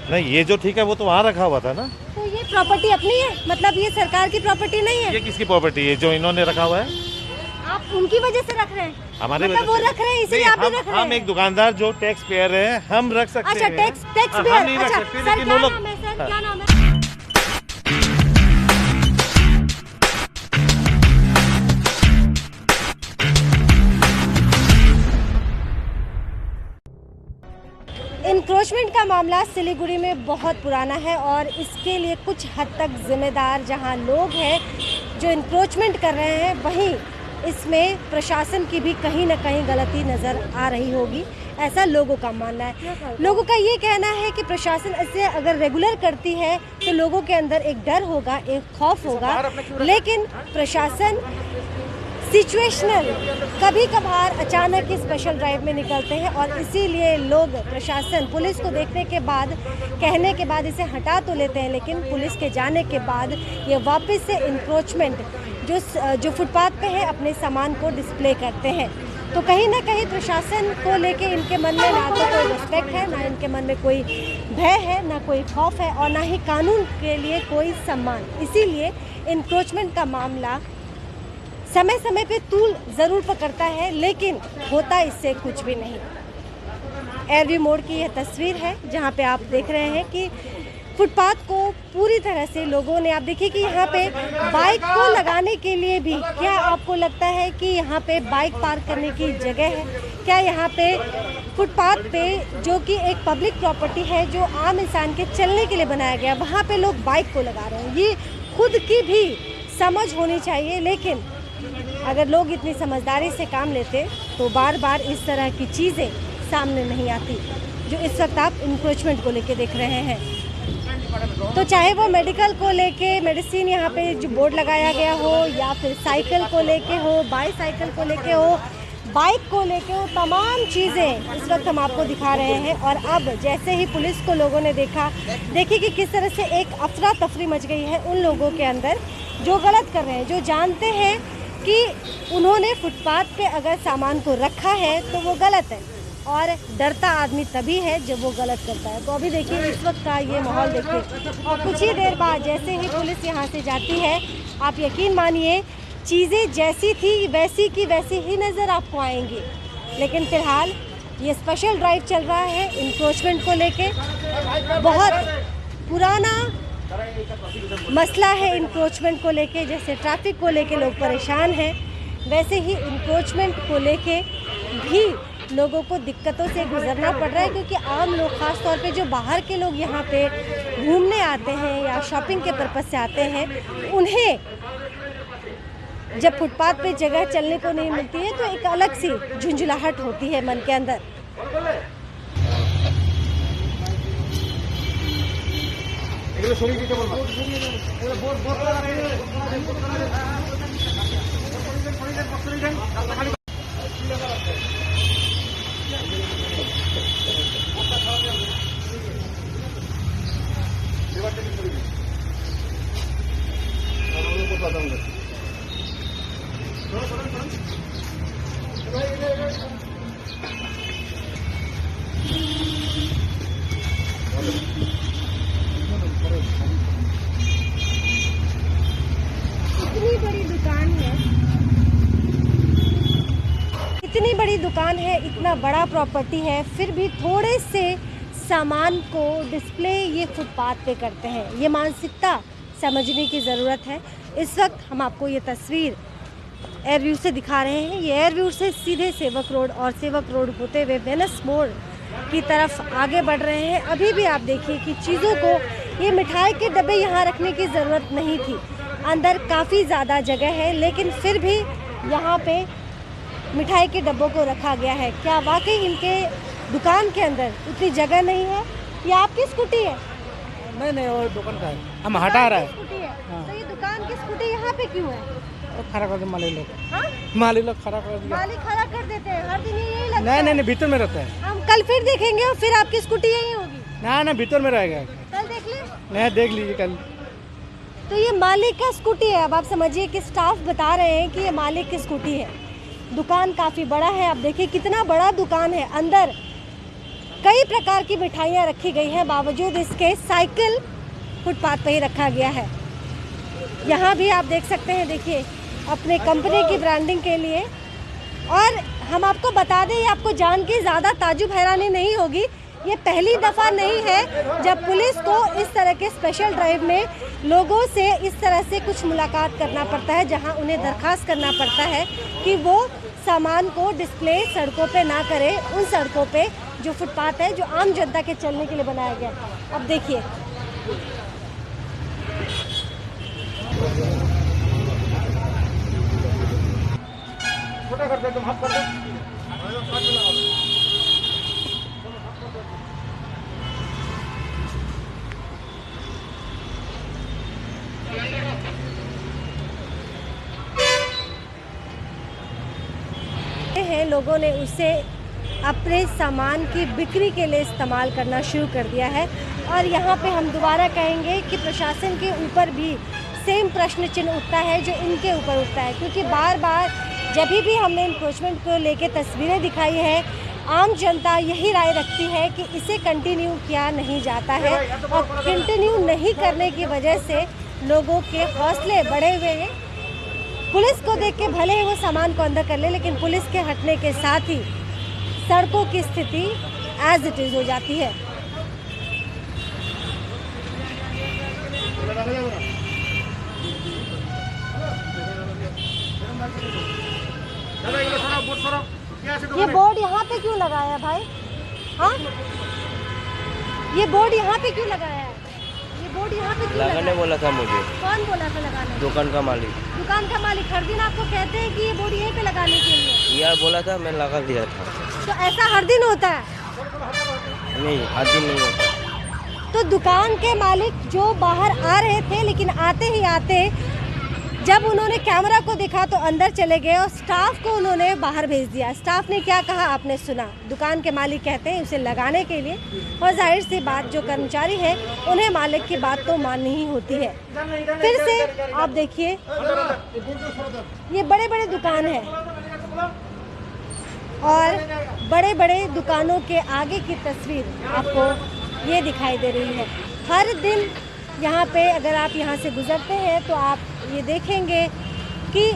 नहीं, ये जो ठीक है वो तो वहाँ रखा हुआ था ना। तो ये प्रॉपर्टी अपनी है, मतलब ये सरकार की प्रॉपर्टी नहीं है। ये किसकी प्रॉपर्टी है जो इन्होंने रखा हुआ है? आप उनकी वजह से रख रहे हैं? हमारे मतलब वो वजह से। रख रहे हैं इसलिए नहीं, आप भी रख रहे हैं? हम एक दुकानदार जो टैक्स पेयर है, हम रख सकते अच्छा, हैं। टैक्स हम पेयर। नहीं रख अच्छा सकते, सर, लेकिन क्या वो लोग नाम है सर, क्या नाम है? इंक्रोचमेंट का मामला सिलीगुड़ी में बहुत पुराना है और इसके लिए कुछ हद तक जिम्मेदार जहां लोग हैं जो इंक्रोचमेंट कर रहे हैं, वहीं इसमें प्रशासन की भी कहीं ना कहीं गलती नज़र आ रही होगी, ऐसा लोगों का मानना है। लोगों का ये कहना है कि प्रशासन इसे अगर रेगुलर करती है तो लोगों के अंदर एक डर होगा, एक खौफ होगा, लेकिन प्रशासन सिचुएशनल कभी कभार अचानक ही स्पेशल ड्राइव में निकलते हैं और इसीलिए लोग प्रशासन पुलिस को देखने के बाद, कहने के बाद इसे हटा तो लेते हैं, लेकिन पुलिस के जाने के बाद ये वापस से इंक्रोचमेंट जो फुटपाथ पे है अपने सामान को डिस्प्ले करते हैं। तो कहीं ना कहीं प्रशासन को लेके इनके मन में ना तो कोई रिस्पेक्ट है, ना इनके मन में कोई भय है, ना कोई खौफ है और ना ही कानून के लिए कोई सम्मान। इसीलिए इंक्रोचमेंट का मामला समय समय पे तूल ज़रूर पकड़ता है, लेकिन होता इससे कुछ भी नहीं। एयरव्यू मोड़ की यह तस्वीर है जहां पे आप देख रहे हैं कि फुटपाथ को पूरी तरह से लोगों ने, आप देखिए कि यहाँ पे बाइक को लगाने के लिए भी, क्या आपको लगता है कि यहाँ पे बाइक पार्क करने की जगह है? क्या यहाँ पे फुटपाथ पे, जो कि एक पब्लिक प्रॉपर्टी है, जो आम इंसान के चलने के लिए बनाया गया, वहाँ पे लोग बाइक को लगा रहे हैं? ये खुद की भी समझ होनी चाहिए, लेकिन अगर लोग इतनी समझदारी से काम लेते तो बार बार इस तरह की चीज़ें सामने नहीं आती जो इस वक्त आप इंक्रोचमेंट को लेके देख रहे हैं। तो चाहे वो मेडिकल को लेके, मेडिसिन यहाँ पे जो बोर्ड लगाया गया हो, या फिर साइकिल को लेके हो, बाईसाइकिल को लेके हो, बाइक को लेके हो, तमाम चीज़ें इस वक्त हम आपको दिखा रहे हैं। और अब जैसे ही पुलिस को लोगों ने देखा, देखिए कि किस तरह से एक अफरा तफरी मच गई है उन लोगों के अंदर जो गलत कर रहे हैं, जो जानते हैं कि उन्होंने फुटपाथ पे अगर सामान को रखा है तो वो गलत है, और डरता आदमी तभी है जब वो गलत करता है। तो अभी देखिए इस वक्त का ये माहौल देखिए, और कुछ ही देर बाद जैसे ही पुलिस यहाँ से जाती है, आप यकीन मानिए चीज़ें जैसी थी वैसी की वैसी ही नज़र आपको आएंगी। लेकिन फ़िलहाल ये स्पेशल ड्राइव चल रहा है इंक्रोचमेंट को लेके, बहुत पुराना मसला है इंक्रोचमेंट को लेके। जैसे ट्रैफिक को लेके लोग परेशान हैं, वैसे ही इंक्रोचमेंट को लेके भी लोगों को दिक्कतों से गुजरना पड़ रहा है, क्योंकि आम लोग, ख़ास तौर पे जो बाहर के लोग यहाँ पे घूमने आते हैं या शॉपिंग के पर्पज़ से आते हैं, उन्हें जब फुटपाथ पे जगह चलने को नहीं मिलती है तो एक अलग सी झुंझलाहट होती है मन के अंदर। इतनी बड़ी दुकान है, इतना बड़ा प्रॉपर्टी है, फिर भी थोड़े से सामान को डिस्प्ले ये फुटपाथ पे करते हैं। ये मानसिकता समझने की ज़रूरत है। इस वक्त हम आपको ये तस्वीर एयरव्यू से दिखा रहे हैं। ये एयरव्यू से सीधे सेवक रोड और सेवक रोड होते हुए वेनस मोड़ की तरफ आगे बढ़ रहे हैं। अभी भी आप देखिए कि चीज़ों को, ये मिठाई के डब्बे यहाँ रखने की ज़रूरत नहीं थी, अंदर काफ़ी ज़्यादा जगह है, लेकिन फिर भी यहाँ पे मिठाई के डब्बों को रखा गया है। क्या वाकई इनके दुकान के अंदर उतनी जगह नहीं है? ये आपकी स्कूटी है? नहीं, वो दुकान का है, हम हटा रहा है। स्कूटी है। हाँ। तो ये दुकान की स्कूटी यहाँ पे क्यों है? और खड़ा कर दे माली लोग, हाँ? माली लोग खड़ा कर दिया। मालिक खड़ा कर देते हैं, हर दिन यही लगता है। नहीं, भीतर में रहता है। हम कल फिर देखेंगे और फिर आपकी स्कूटी यही होगी। ना भीतर में रहेगा। कल देख ले। नहीं, देख लीजिए कल। तो ये मालिक का स्कूटी है। अब आप समझिए कि स्टाफ बता रहे हैं कि ये मालिक की स्कूटी है। दुकान काफ़ी बड़ा है, आप देखिए कितना बड़ा दुकान है। अंदर कई प्रकार की मिठाइयाँ रखी गई हैं, बावजूद इसके साइकिल फुटपाथ पर ही रखा गया है। यहाँ भी आप देख सकते हैं, देखिए अपने कंपनी की ब्रांडिंग के लिए। और हम आपको बता दें, ये आपको जान के ज़्यादा ताजुब हैरानी नहीं होगी, ये पहली दफ़ा नहीं है जब पुलिस को इस तरह के स्पेशल ड्राइव में लोगों से इस तरह से कुछ मुलाकात करना पड़ता है, जहां उन्हें दरख्वास्त करना पड़ता है कि वो सामान को डिस्प्ले सड़कों पे ना करें, उन सड़कों पे जो फुटपाथ है, जो आम जनता के चलने के लिए बनाया गया। अब देखिए हैं, लोगों ने उसे अपने सामान की बिक्री के लिए इस्तेमाल करना शुरू कर दिया है। और यहाँ पे हम दोबारा कहेंगे कि प्रशासन के ऊपर भी सेम प्रश्न चिन्ह उठता है जो इनके ऊपर उठता है, क्योंकि बार बार जब भी हमने इंक्रोचमेंट को लेके तस्वीरें दिखाई है, आम जनता यही राय रखती है कि इसे कंटिन्यू किया नहीं जाता है, और कंटिन्यू नहीं करने की वजह से लोगों के हौसले बढ़े हुए हैं। पुलिस को देख के भले ही वो सामान को अंदर कर ले, लेकिन पुलिस के हटने के साथ ही सड़कों की स्थिति एज इट इज़ हो जाती है। ये बोर्ड यहाँ पे क्यों लगाया भाई? हाँ, ये बोर्ड यहाँ पे क्यों लगाया है? ये बोर्ड यहाँ पे क्यों लगाने बोला था मुझे। कौन बोला था लगाने? दुकान का मालिक। दुकान का मालिक हर दिन आपको कहते हैं कि ये बोर्ड यहीं पे लगाने के लिए? यार बोला था, मैं लगा दिया था। तो ऐसा हर दिन होता है? नहीं, हर दिन नहीं होता। तो दुकान के मालिक जो बाहर आ रहे थे, लेकिन आते ही आते जब उन्होंने कैमरा को देखा तो अंदर चले गए और स्टाफ को उन्होंने बाहर भेज दिया। स्टाफ ने क्या कहा आपने सुना। दुकान के मालिक कहते हैं उसे लगाने के लिए, और जाहिर सी बात जो कर्मचारी है उन्हें मालिक की बात तो माननी ही होती है। फिर से आप देखिए, ये बड़े बड़े दुकान है और बड़े बड़े दुकानों के आगे की तस्वीर आपको ये दिखाई दे रही है। हर दिन यहाँ पे अगर आप यहाँ से गुजरते हैं तो आप ये देखेंगे कि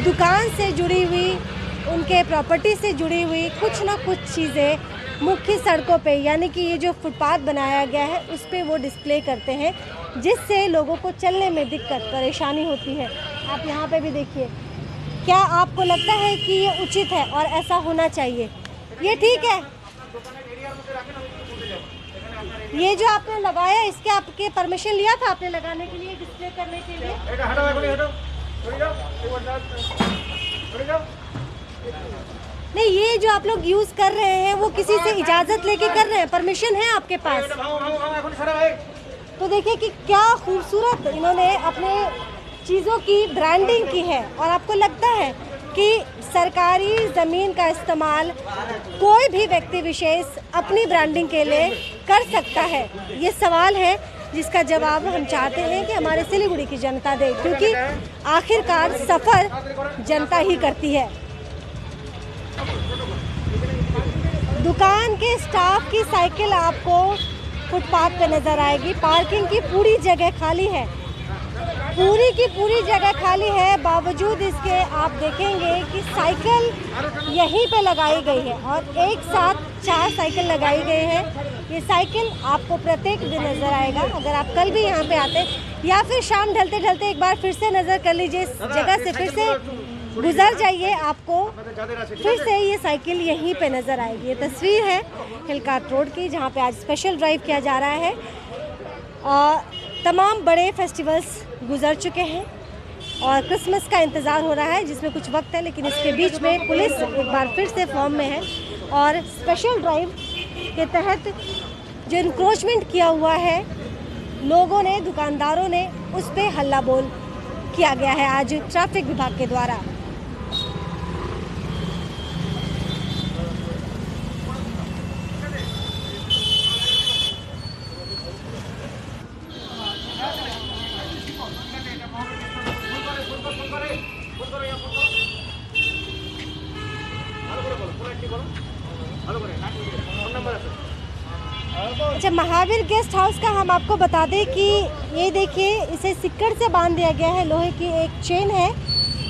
दुकान से जुड़ी हुई, उनके प्रॉपर्टी से जुड़ी हुई कुछ ना कुछ चीज़ें मुख्य सड़कों पे, यानी कि ये जो फुटपाथ बनाया गया है उस पे वो डिस्प्ले करते हैं, जिससे लोगों को चलने में दिक्कत परेशानी होती है। आप यहाँ पे भी देखिए, क्या आपको लगता है कि ये उचित है और ऐसा होना चाहिए? ये ठीक है? ये जो आपने लगाया, इसके आपके परमिशन लिया था आपने लगाने के लिए, डिस्प्ले करने के लिए? नहीं, ये जो आप लोग यूज कर रहे हैं वो किसी से इजाजत लेके कर रहे हैं? परमिशन है आपके पास? तो देखिए कि क्या खूबसूरत इन्होंने अपने चीज़ों की ब्रांडिंग की है। और आपको लगता है कि सरकारी ज़मीन का इस्तेमाल कोई भी व्यक्ति विशेष अपनी ब्रांडिंग के लिए कर सकता है? ये सवाल है जिसका जवाब हम चाहते हैं कि हमारे सिलीगुड़ी की जनता दे, क्योंकि आखिरकार सफ़र जनता ही करती है। दुकान के स्टाफ की साइकिल आपको फुटपाथ पे नज़र आएगी। पार्किंग की पूरी जगह खाली है, पूरी की पूरी जगह खाली है। बावजूद इसके आप देखेंगे कि साइकिल यहीं पे लगाई गई है और एक साथ 4 साइकिल लगाई गई है। ये साइकिल आपको प्रत्येक दिन नज़र आएगा। अगर आप कल भी यहाँ पे आते हैं या फिर शाम ढलते ढलते एक बार फिर से नज़र कर लीजिए, इस जगह से फिर से गुजर जाइए, आपको फिर से ये साइकिल यहीं पे नज़र आएगी। ये तस्वीर है हिलकाट रोड की, जहाँ पे आज स्पेशल ड्राइव किया जा रहा है। तमाम बड़े फेस्टिवल्स गुजर चुके हैं और क्रिसमस का इंतज़ार हो रहा है, जिसमें कुछ वक्त है, लेकिन इसके बीच में पुलिस एक बार फिर से फॉर्म में है और स्पेशल ड्राइव के तहत जो इंक्रोचमेंट किया हुआ है, लोगों ने, दुकानदारों ने, उस पर हल्ला बोल किया गया है आज ट्रैफिक विभाग के द्वारा। अच्छा, महावीर गेस्ट हाउस का हम आपको बता दें कि ये देखिए, इसे सिक्कड़ से बांध दिया गया है। लोहे की एक चेन है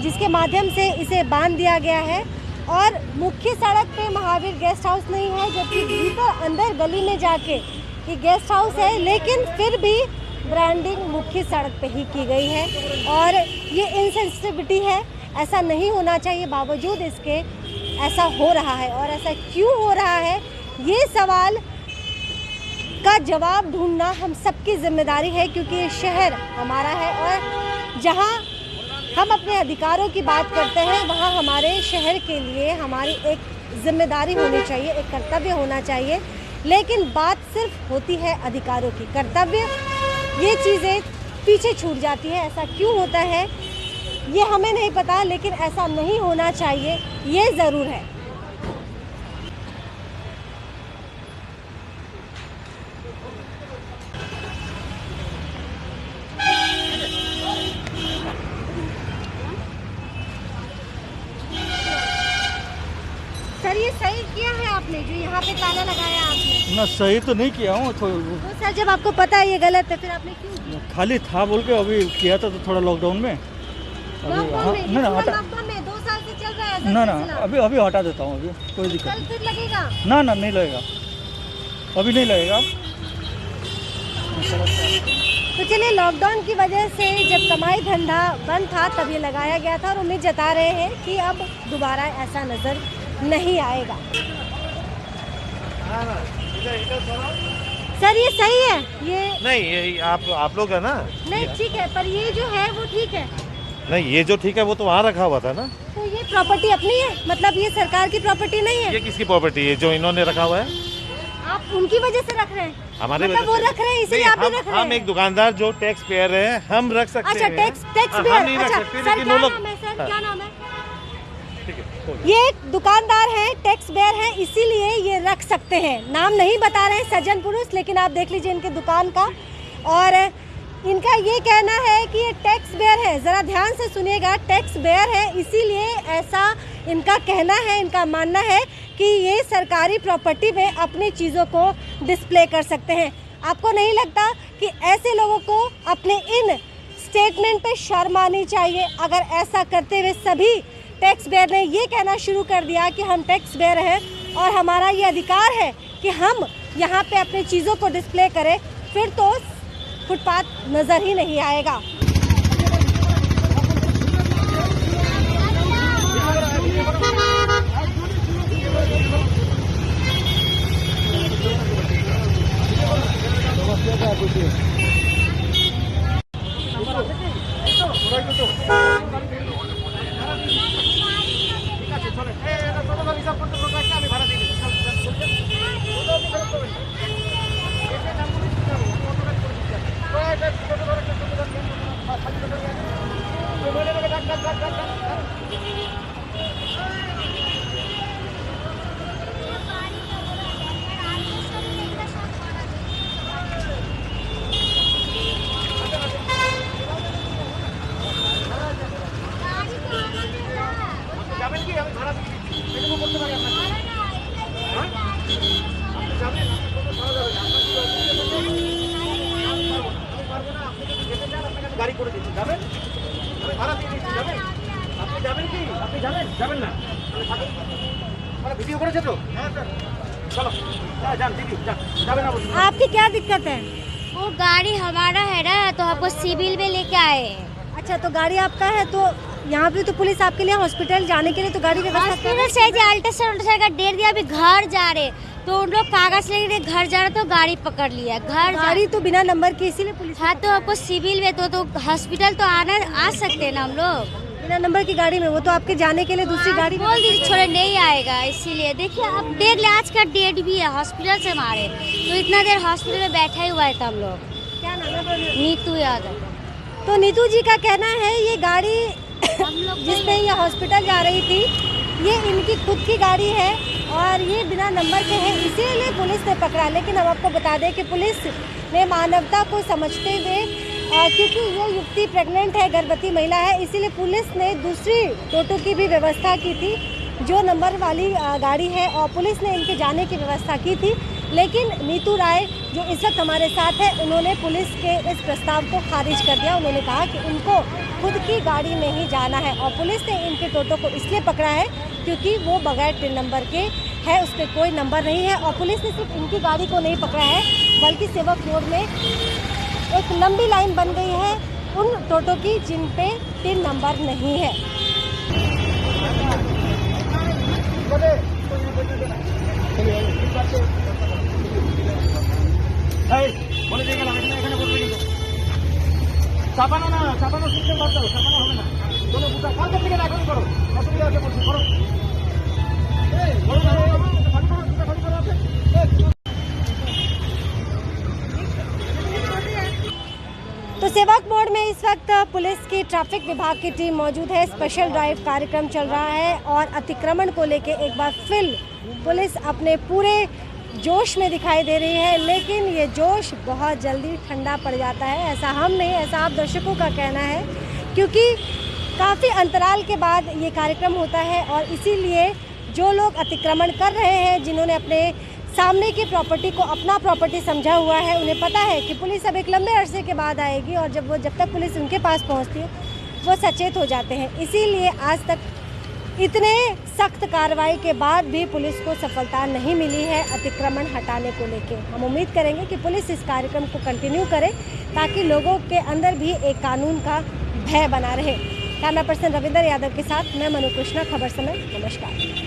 जिसके माध्यम से इसे बांध दिया गया है और मुख्य सड़क पे महावीर गेस्ट हाउस नहीं है, जबकि भीतर अंदर गली में जाके ये गेस्ट हाउस है, लेकिन फिर भी ब्रांडिंग मुख्य सड़क पे ही की गई है और ये इनसेंसिटिविटी है। ऐसा नहीं होना चाहिए, बावजूद इसके ऐसा हो रहा है। और ऐसा क्यों हो रहा है, ये सवाल का जवाब ढूंढना हम सबकी जिम्मेदारी है, क्योंकि ये शहर हमारा है और जहां हम अपने अधिकारों की बात करते हैं वहां हमारे शहर के लिए हमारी एक जिम्मेदारी होनी चाहिए, एक कर्तव्य होना चाहिए। लेकिन बात सिर्फ होती है अधिकारों की, कर्तव्य ये चीज़ें पीछे छूट जाती है। ऐसा क्यों होता है ये हमें नहीं पता, लेकिन ऐसा नहीं होना चाहिए ये ज़रूर है। सर, ये सही किया है आपने जो यहाँ पे ताला लगाया आपने? ना सही तो नहीं किया हूँ, तो सर, जब आपको पता है ये गलत है, फिर आपने क्यों? खाली था बोल के अभी किया था, तो थोड़ा लॉकडाउन में लॉकडाउन में 2 साल से चल रहा है। ना अभी हटा देता हूँ, अभी कोई दिक्कत कल फिर लगेगा? ना नहीं लगेगा, अभी नहीं लगेगा। तो चलिए, लॉकडाउन की वजह से जब कमाई धंधा बंद था तब ये लगाया गया था और उम्मीद जता रहे हैं कि अब दोबारा ऐसा नज़र नहीं आएगा। सर, ये सही है? ये नहीं, ये आप लोग है ना? नहीं, ठीक है, पर ये जो है वो ठीक है नहीं, ये जो ठीक है वो तो वहाँ रखा हुआ था ना। तो ये प्रॉपर्टी अपनी है, मतलब ये सरकार की प्रॉपर्टी नहीं है। ये किसकी प्रॉपर्टी है जो इन्होंने रखा हुआ है? आप उनकी वजह से रख रहे हैं? हमारे मतलब वजह वो से? रख रहे हैं इसलिए नहीं, आप भी रख रहे हैं? हम एक दुकानदार जो टैक्स पेयर है, हम रख सकते अच्छा, हैं। टैक्स हम पेयर। नहीं रख अच्छा सकते, सर, लेकिन क्या वो लोग नाम है सर, क्या नाम है? ठीक है। ये एक दुकानदार है, टैक्स पेयर है, इसीलिए ये रख सकते हैं। नाम नहीं बता रहे हैं सज्जन पुरुष, लेकिन आप देख लीजिए इनके दुकान का। और इनका ये कहना है कि ये टैक्स बेयर है। ज़रा ध्यान से सुनिएगा, टैक्स बेयर है, इसीलिए ऐसा इनका कहना है, इनका मानना है कि ये सरकारी प्रॉपर्टी में अपनी चीज़ों को डिस्प्ले कर सकते हैं। आपको नहीं लगता कि ऐसे लोगों को अपने इन स्टेटमेंट पे शर्म आनी चाहिए? अगर ऐसा करते हुए सभी टैक्स बेयर ने ये कहना शुरू कर दिया कि हम टैक्स बेयर हैं और हमारा ये अधिकार है कि हम यहाँ पे अपनी चीज़ों को डिस्प्ले करें, फिर तो फुटपाथ नज़र ही नहीं आएगा। গাড়ি করে দিচ্ছি, যাবেন? ভাড়া দিয়ে দিচ্ছি, যাবেন? আপনি যাবেন কি? আপনি যাবেন? যাবেন না? তাহলে থাকুন। মানে ভিডিও করেছে তো? হ্যাঁ স্যার। চলো, যান দিদি, যান। যাবেন না বলুন। आपकी क्या दिक्कत है? वो गाड़ी हमारा है ना, तो आपको सिविल में लेके आए हैं। अच्छा, तो गाड़ी आपका है, तो यहाँ पे तो पुलिस आपके लिए हॉस्पिटल जाने के लिए तो गाड़ी व्यवस्था कर रही हॉस्पिटल से अल्ट्रासाउंड का डेट दिया, अभी घर जा रहे, तो उन लोग कागज लेके घर जा रहे तो गाड़ी पकड़ लिया। घर है। गाड़ी तो बिना नंबर की, इसीलिए पुलिस हाँ, तो आपको सिविल में तो हॉस्पिटल तो आ सकते हैं ना हम लोग। बिना नंबर की गाड़ी में, वो तो आपके जाने के लिए दूसरी गाड़ी बोल दीजिए छोड़े नहीं आएगा, इसीलिए देखिए अब देख ले, आज का डेट भी है, हॉस्पिटल से मारे तो इतना देर हॉस्पिटल में बैठा ही हुआ है था हम लोग। क्या नाम है? नीतू यादव। तो नीतू जी का कहना है ये गाड़ी जिसमें ये हॉस्पिटल जा रही थी, ये इनकी खुद की गाड़ी है और ये बिना नंबर के है, इसीलिए पुलिस ने पकड़ा। लेकिन हम आपको बता दें कि पुलिस ने मानवता को समझते हुए, क्योंकि ये युवती प्रेग्नेंट है, गर्भवती महिला है, इसीलिए पुलिस ने दूसरी टोटो की भी व्यवस्था की थी जो नंबर वाली गाड़ी है, और पुलिस ने इनके जाने की व्यवस्था की थी। लेकिन नीतू राय जो इस वक्त हमारे साथ है, उन्होंने पुलिस के इस प्रस्ताव को खारिज कर दिया। उन्होंने कहा कि उनको खुद की गाड़ी में ही जाना है और पुलिस ने इनके टोटो को इसलिए पकड़ा है क्योंकि वो बगैर टिन नंबर के है, उस पर कोई नंबर नहीं है। और पुलिस ने सिर्फ इनकी गाड़ी को नहीं पकड़ा है बल्कि सेवक मोड़ में एक लंबी लाइन बन गई है उन टोटो की जिन पे टिन नंबर नहीं है। বলে দিয়ে গেলাম এখানে বসবে কিন্তু চাপানো না, চাপানো সিস্টেম বাদ দাও, চাপানো হবে না। চলো বুঝা কালকে থেকে এখন করো, অসুবিধা আছে বলছি করো। तो सेवक मोड़ में इस वक्त पुलिस की ट्रैफिक विभाग की टीम मौजूद है। स्पेशल ड्राइव कार्यक्रम चल रहा है और अतिक्रमण को लेके एक बार फिर पुलिस अपने पूरे जोश में दिखाई दे रही है, लेकिन ये जोश बहुत जल्दी ठंडा पड़ जाता है। ऐसा हम नहीं, ऐसा आप दर्शकों का कहना है, क्योंकि काफ़ी अंतराल के बाद ये कार्यक्रम होता है और इसीलिए जो लोग अतिक्रमण कर रहे हैं, जिन्होंने अपने सामने की प्रॉपर्टी को अपना प्रॉपर्टी समझा हुआ है, उन्हें पता है कि पुलिस अब एक लंबे अरसे के बाद आएगी और जब तक पुलिस उनके पास पहुंचती है वो सचेत हो जाते हैं। इसीलिए आज तक इतने सख्त कार्रवाई के बाद भी पुलिस को सफलता नहीं मिली है अतिक्रमण हटाने को लेके। हम उम्मीद करेंगे कि पुलिस इस कार्यक्रम को कंटिन्यू करे ताकि लोगों के अंदर भी एक कानून का भय बना रहे। कैमरा पर्सन रविंदर यादव के साथ मैं मनु कृष्णा, खबर समय, नमस्कार।